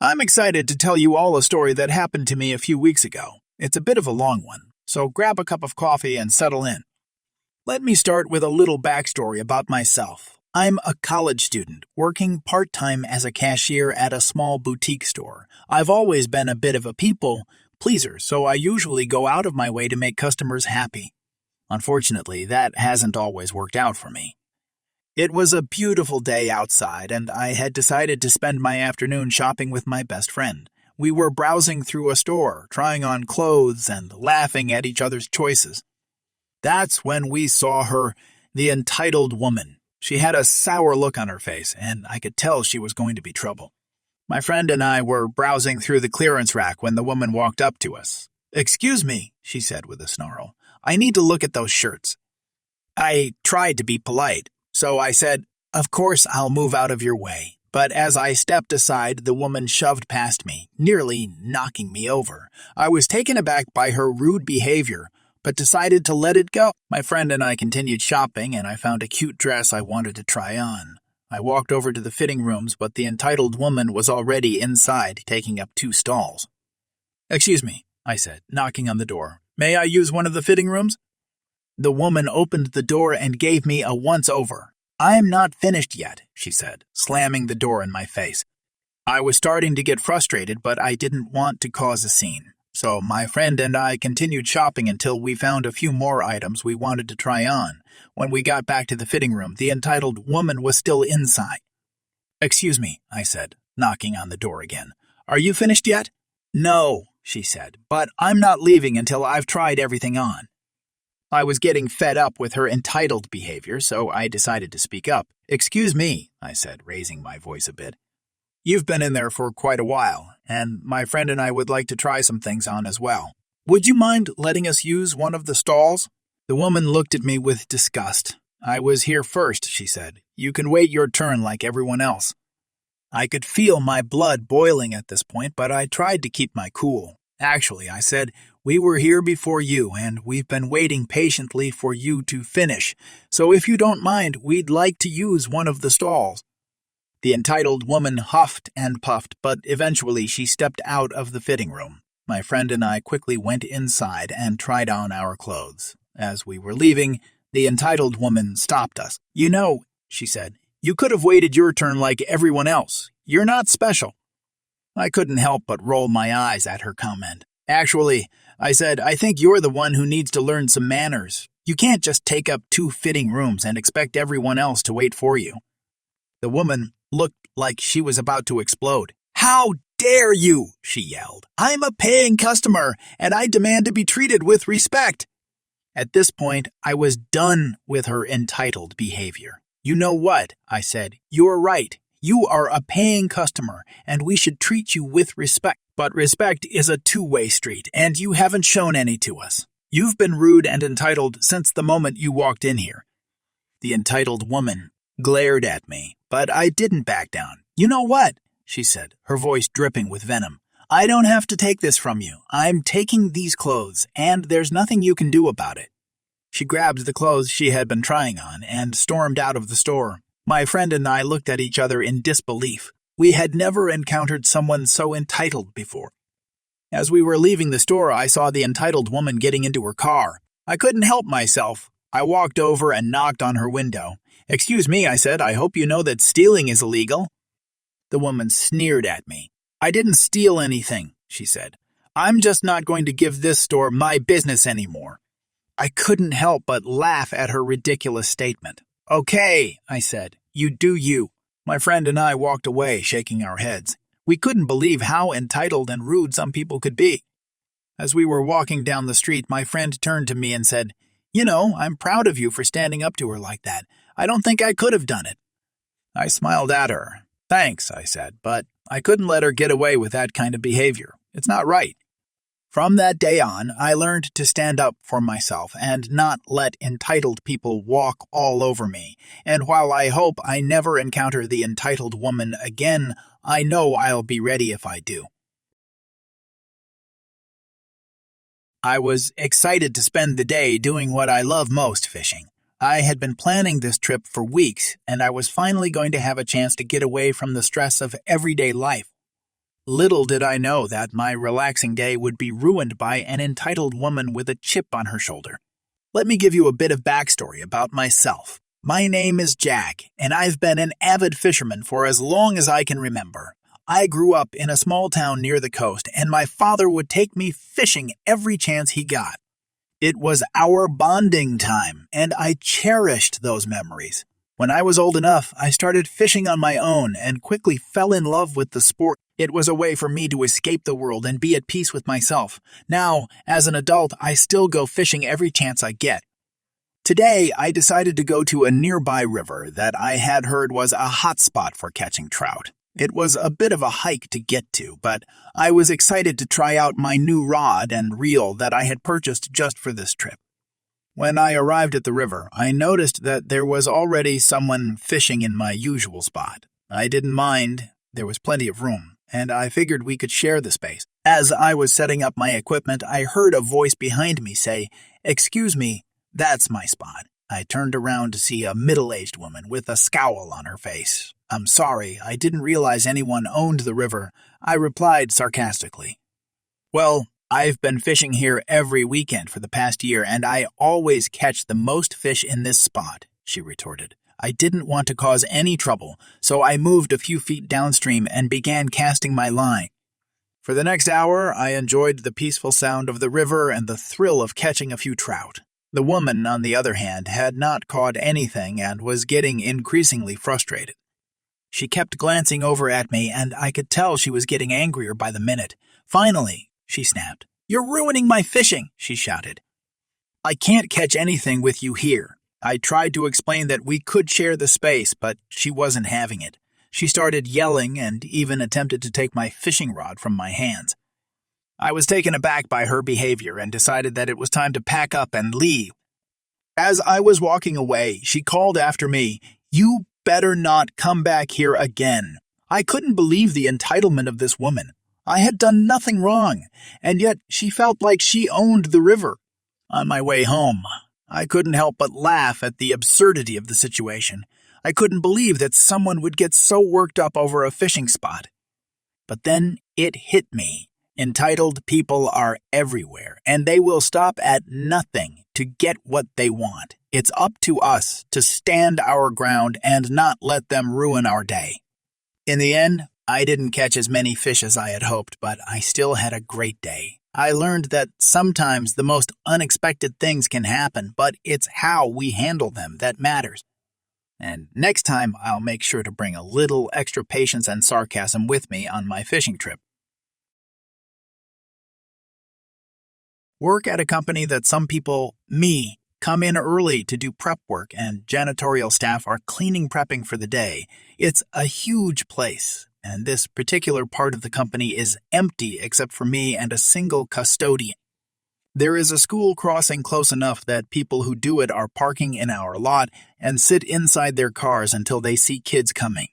I'm excited to tell you all a story that happened to me a few weeks ago. It's a bit of a long one, so grab a cup of coffee and settle in. Let me start with a little backstory about myself. I'm a college student working part-time as a cashier at a small boutique store. I've always been a bit of a people pleaser, so I usually go out of my way to make customers happy. Unfortunately, that hasn't always worked out for me. It was a beautiful day outside, and I had decided to spend my afternoon shopping with my best friend. We were browsing through a store, trying on clothes and laughing at each other's choices. That's when we saw her, the entitled woman. She had a sour look on her face, and I could tell she was going to be trouble. My friend and I were browsing through the clearance rack when the woman walked up to us. "Excuse me," she said with a snarl. "I need to look at those shirts." I tried to be polite. So I said, "Of course I'll move out of your way." But as I stepped aside, the woman shoved past me, nearly knocking me over. I was taken aback by her rude behavior, but decided to let it go. My friend and I continued shopping, and I found a cute dress I wanted to try on. I walked over to the fitting rooms, but the entitled woman was already inside, taking up 2 stalls. "Excuse me," I said, knocking on the door. "May I use one of the fitting rooms?" The woman opened the door and gave me a once-over. "I'm not finished yet," she said, slamming the door in my face. I was starting to get frustrated, but I didn't want to cause a scene. So my friend and I continued shopping until we found a few more items we wanted to try on. When we got back to the fitting room, the entitled woman was still inside. "Excuse me," I said, knocking on the door again. "Are you finished yet?" "No," she said, "but I'm not leaving until I've tried everything on." I was getting fed up with her entitled behavior, so I decided to speak up. "Excuse me," I said, raising my voice a bit. "You've been in there for quite a while, and my friend and I would like to try some things on as well. Would you mind letting us use one of the stalls?" The woman looked at me with disgust. "I was here first," she said. "You can wait your turn like everyone else." I could feel my blood boiling at this point, but I tried to keep my cool. "Actually," I said, "we were here before you, and we've been waiting patiently for you to finish. So if you don't mind, we'd like to use one of the stalls." The entitled woman huffed and puffed, but eventually she stepped out of the fitting room. My friend and I quickly went inside and tried on our clothes. As we were leaving, the entitled woman stopped us. "You know," she said, "you could have waited your turn like everyone else. You're not special." I couldn't help but roll my eyes at her comment. "Actually," I said, "I think you're the one who needs to learn some manners. You can't just take up 2 fitting rooms and expect everyone else to wait for you." The woman looked like she was about to explode. "How dare you?" she yelled. "I'm a paying customer, and I demand to be treated with respect." At this point, I was done with her entitled behavior. "You know what?" I said. "You're right. You are a paying customer, and we should treat you with respect. But respect is a 2-way street, and you haven't shown any to us. You've been rude and entitled since the moment you walked in here." The entitled woman glared at me, but I didn't back down. "You know what?" she said, her voice dripping with venom. "I don't have to take this from you. I'm taking these clothes, and there's nothing you can do about it." She grabbed the clothes she had been trying on and stormed out of the store. My friend and I looked at each other in disbelief. We had never encountered someone so entitled before. As we were leaving the store, I saw the entitled woman getting into her car. I couldn't help myself. I walked over and knocked on her window. "Excuse me," I said, "I hope you know that stealing is illegal." The woman sneered at me. "I didn't steal anything," she said. "I'm just not going to give this store my business anymore." I couldn't help but laugh at her ridiculous statement. "Okay," I said, "you do you." My friend and I walked away, shaking our heads. We couldn't believe how entitled and rude some people could be. As we were walking down the street, my friend turned to me and said, "You know, I'm proud of you for standing up to her like that. I don't think I could have done it." I smiled at her. "Thanks," I said, "but I couldn't let her get away with that kind of behavior. It's not right." From that day on, I learned to stand up for myself and not let entitled people walk all over me. And while I hope I never encounter the entitled woman again, I know I'll be ready if I do. I was excited to spend the day doing what I love most, fishing. I had been planning this trip for weeks, and I was finally going to have a chance to get away from the stress of everyday life. Little did I know that my relaxing day would be ruined by an entitled woman with a chip on her shoulder. Let me give you a bit of backstory about myself. My name is Jack, and I've been an avid fisherman for as long as I can remember. I grew up in a small town near the coast, and my father would take me fishing every chance he got. It was our bonding time, and I cherished those memories. When I was old enough, I started fishing on my own and quickly fell in love with the sport. It was a way for me to escape the world and be at peace with myself. Now, as an adult, I still go fishing every chance I get. Today, I decided to go to a nearby river that I had heard was a hot spot for catching trout. It was a bit of a hike to get to, but I was excited to try out my new rod and reel that I had purchased just for this trip. When I arrived at the river, I noticed that there was already someone fishing in my usual spot. I didn't mind, there was plenty of room, and I figured we could share the space. As I was setting up my equipment, I heard a voice behind me say, "Excuse me, that's my spot." I turned around to see a middle-aged woman with a scowl on her face. "I'm sorry, I didn't realize anyone owned the river," I replied sarcastically. "Well, I've been fishing here every weekend for the past year, and I always catch the most fish in this spot," she retorted. I didn't want to cause any trouble, so I moved a few feet downstream and began casting my line. For the next hour, I enjoyed the peaceful sound of the river and the thrill of catching a few trout. The woman, on the other hand, had not caught anything and was getting increasingly frustrated. She kept glancing over at me, and I could tell she was getting angrier by the minute. Finally, she snapped. "You're ruining my fishing," she shouted. "I can't catch anything with you here." I tried to explain that we could share the space, but she wasn't having it. She started yelling and even attempted to take my fishing rod from my hands. I was taken aback by her behavior and decided that it was time to pack up and leave. As I was walking away, she called after me, "You better not come back here again." I couldn't believe the entitlement of this woman. I had done nothing wrong, and yet she felt like she owned the river. On my way home, I couldn't help but laugh at the absurdity of the situation. I couldn't believe that someone would get so worked up over a fishing spot. But then it hit me. Entitled people are everywhere, and they will stop at nothing to get what they want. It's up to us to stand our ground and not let them ruin our day. In the end, I didn't catch as many fish as I had hoped, but I still had a great day. I learned that sometimes the most unexpected things can happen, but it's how we handle them that matters. And next time, I'll make sure to bring a little extra patience and sarcasm with me on my fishing trip. Work at a company that some people, me, come in early to do prep work and janitorial staff are prepping for the day. It's a huge place, and this particular part of the company is empty except for me and a single custodian. There is a school crossing close enough that people who do it are parking in our lot and sit inside their cars until they see kids coming.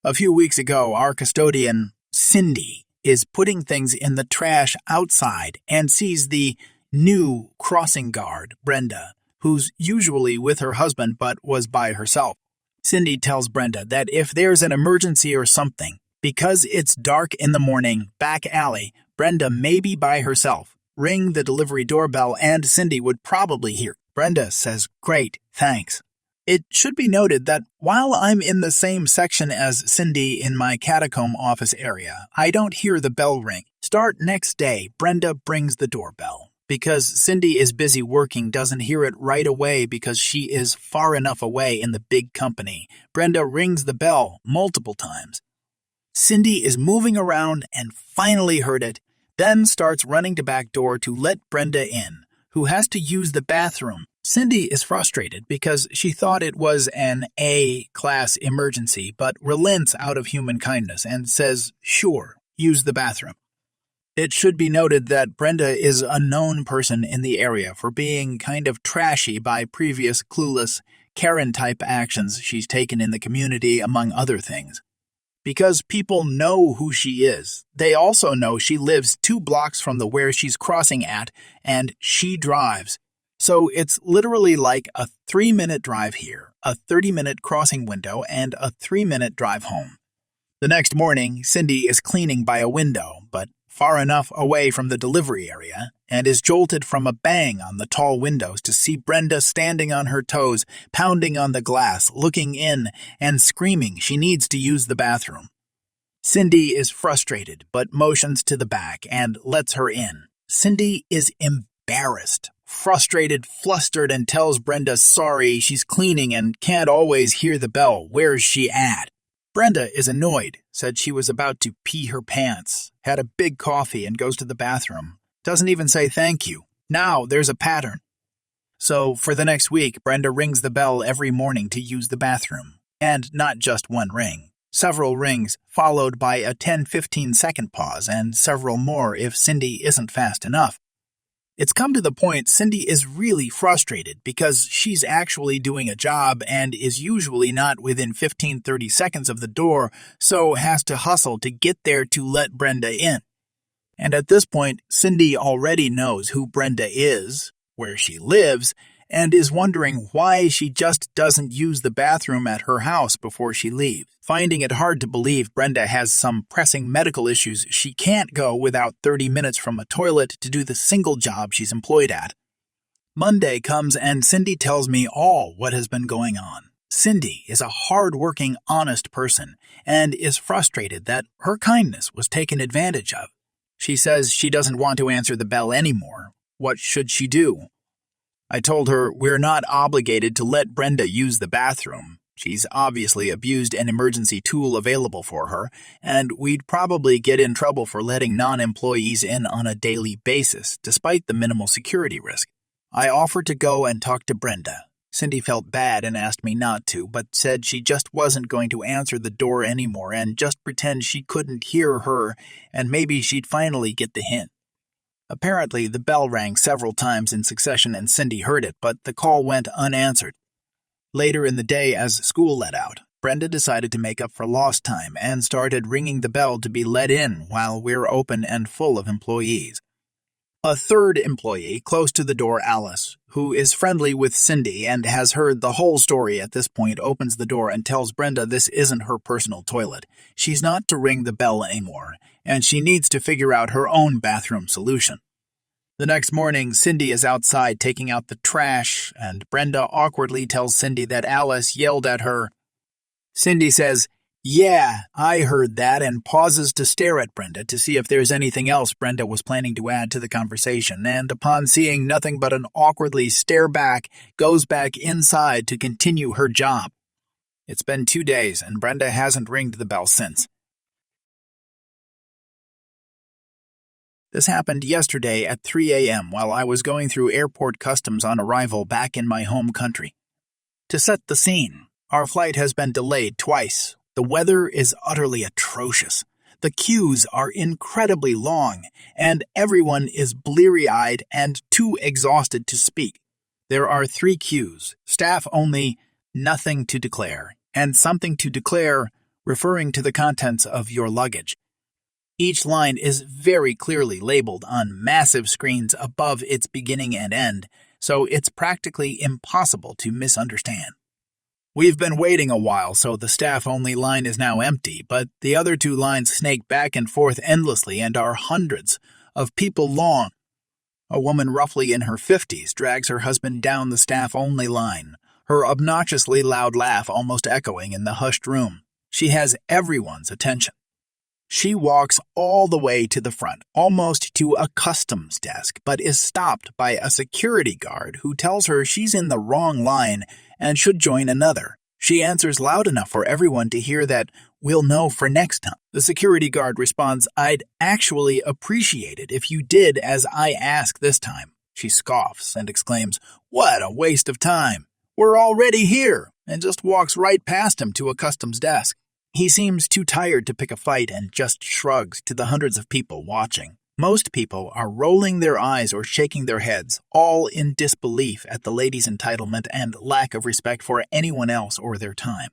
A few weeks ago, our custodian, Cindy, is putting things in the trash outside and sees the new crossing guard, Brenda, who's usually with her husband but was by herself. Cindy tells Brenda that if there's an emergency or something, because it's dark in the morning, back alley, Brenda may be by herself. Ring the delivery doorbell and Cindy would probably hear. Brenda says, "Great, thanks." It should be noted that while I'm in the same section as Cindy in my catacomb office area, I don't hear the bell ring. Start next day, Brenda brings the doorbell. Because Cindy is busy working, doesn't hear it right away because she is far enough away in the big company. Brenda rings the bell multiple times. Cindy is moving around and finally heard it, then starts running to back door to let Brenda in, who has to use the bathroom. Cindy is frustrated because she thought it was an A-class emergency, but relents out of human kindness and says, "Sure, use the bathroom." It should be noted that Brenda is a known person in the area for being kind of trashy by previous clueless Karen-type actions she's taken in the community, among other things. Because people know who she is, they also know she lives 2 blocks from the where she's crossing at, and she drives. So it's literally like a 3-minute drive here, a 30-minute crossing window, and a 3-minute drive home. The next morning, Cindy is cleaning by a window, but far enough away from the delivery area, and is jolted from a bang on the tall windows to see Brenda standing on her toes, pounding on the glass, looking in, and screaming she needs to use the bathroom. Cindy is frustrated, but motions to the back and lets her in. Cindy is embarrassed, frustrated, flustered, and tells Brenda sorry she's cleaning and can't always hear the bell. Where's she at? Brenda is annoyed, said she was about to pee her pants, had a big coffee and goes to the bathroom. Doesn't even say thank you. Now there's a pattern. So for the next week, Brenda rings the bell every morning to use the bathroom. And not just one ring. Several rings, followed by a 10-15 second pause, and several more if Cindy isn't fast enough. It's come to the point Cindy is really frustrated because she's actually doing a job and is usually not within 15-30 seconds of the door, so has to hustle to get there to let Brenda in. And at this point, Cindy already knows who Brenda is, where she lives, and is wondering why she just doesn't use the bathroom at her house before she leaves. Finding it hard to believe Brenda has some pressing medical issues, she can't go without 30 minutes from a toilet to do the single job she's employed at. Monday comes and Cindy tells me all what has been going on. Cindy is a hard-working, honest person and is frustrated that her kindness was taken advantage of. She says she doesn't want to answer the bell anymore. What should she do? I told her we're not obligated to let Brenda use the bathroom. She's obviously abused an emergency tool available for her, and we'd probably get in trouble for letting non-employees in on a daily basis, despite the minimal security risk. I offered to go and talk to Brenda. Cindy felt bad and asked me not to, but said she just wasn't going to answer the door anymore and just pretend she couldn't hear her, and maybe she'd finally get the hint. Apparently, the bell rang several times in succession and Cindy heard it, but the call went unanswered. Later in the day, as school let out, Brenda decided to make up for lost time and started ringing the bell to be let in while we're open and full of employees. A third employee, close to the door, Alice, who is friendly with Cindy and has heard the whole story at this point, opens the door and tells Brenda this isn't her personal toilet. She's not to ring the bell anymore, and she needs to figure out her own bathroom solution. The next morning, Cindy is outside taking out the trash, and Brenda awkwardly tells Cindy that Alice yelled at her. Cindy says, "Yeah, I heard that," and pauses to stare at Brenda to see if there's anything else Brenda was planning to add to the conversation, and upon seeing nothing but an awkwardly stare back, goes back inside to continue her job. It's been 2 days, and Brenda hasn't ringed the bell since. This happened yesterday at 3 a.m. while I was going through airport customs on arrival back in my home country. To set the scene, our flight has been delayed twice. The weather is utterly atrocious. The queues are incredibly long, and everyone is bleary-eyed and too exhausted to speak. There are 3 queues, staff only, nothing to declare, and something to declare referring to the contents of your luggage. Each line is very clearly labeled on massive screens above its beginning and end, so it's practically impossible to misunderstand. We've been waiting a while, so the staff-only line is now empty, but the other 2 lines snake back and forth endlessly and are hundreds of people long. A woman roughly in her 50s drags her husband down the staff-only line, her obnoxiously loud laugh almost echoing in the hushed room. She has everyone's attention. She walks all the way to the front, almost to a customs desk, but is stopped by a security guard who tells her she's in the wrong line and should join another. She answers loud enough for everyone to hear that we'll know for next time. The security guard responds, "I'd actually appreciate it if you did as I ask this time." She scoffs and exclaims, "What a waste of time. We're already here," and just walks right past him to a customs desk. He seems too tired to pick a fight and just shrugs to the hundreds of people watching. Most people are rolling their eyes or shaking their heads, all in disbelief at the lady's entitlement and lack of respect for anyone else or their time.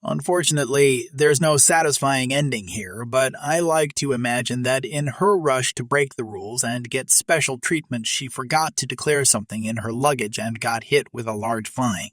Unfortunately, there's no satisfying ending here, but I like to imagine that in her rush to break the rules and get special treatment, she forgot to declare something in her luggage and got hit with a large fine.